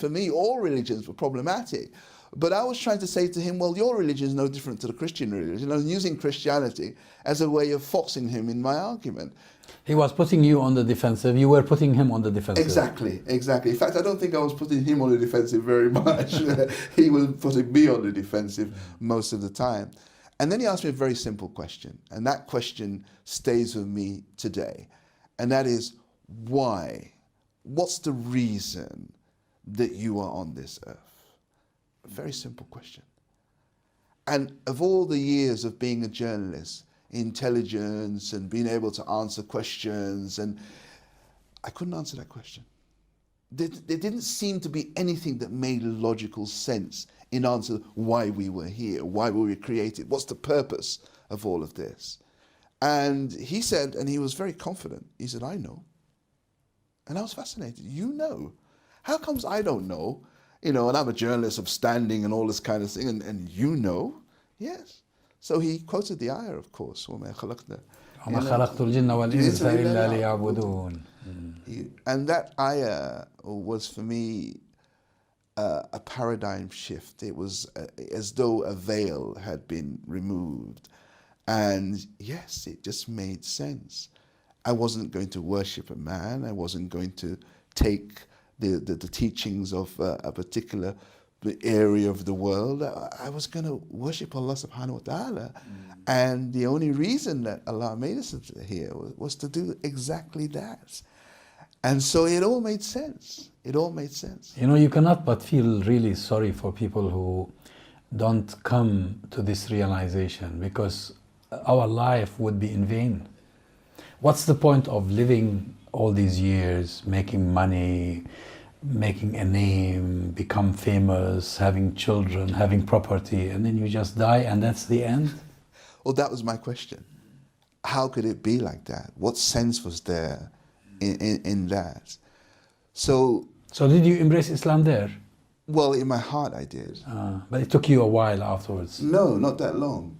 For me, all religions were problematic. But I was trying to say to him, well, your religion is no different to the Christian religion. I was using Christianity as a way of forcing him in my argument. He was putting you on the defensive. You were putting him on the defensive. Exactly, exactly. In fact, I don't think I was putting him on the defensive very much. He was putting me on the defensive most of the time. And then he asked me a very simple question. And that question stays with me today. And that is, why? What's the reason that you are on this earth? A very simple question. And of all the years of being a journalist, intelligence and being able to answer questions, and I couldn't answer that question. There didn't seem to be anything that made logical sense in answer why we were here, why we were created, what's the purpose of all of this. And he said, and he was very confident, he said, I know. And I was fascinated. You know? How comes I don't know? You know, and I'm a journalist of standing and all this kind of thing, and you know? Yes. So he quoted the ayah, of course, وَمَا خَلَقْنَا وَمَا خَلَقْتُ الْجِنَّ وَالْإِنسَ إِلَّا لِيَعْبُدُونَ. And that ayah was for me a paradigm shift. It was as though a veil had been removed. And yes, it just made sense. I wasn't going to worship a man. I wasn't going to take the teachings of a particular area of the world. I was going to worship Allah subhanahu wa ta'ala. And the only reason that Allah made us here was to do exactly that. And so it all made sense. It all made sense. You know, you cannot but feel really sorry for people who don't come to this realization, because our life would be in vain. What's the point of living all these years, making money, making a name, become famous, having children, having property, and then you just die and that's the end? Well, that was my question. How could it be like that? What sense was there in that? So did you embrace Islam there? Well, in my heart I did. But it took you a while afterwards. No, not that long.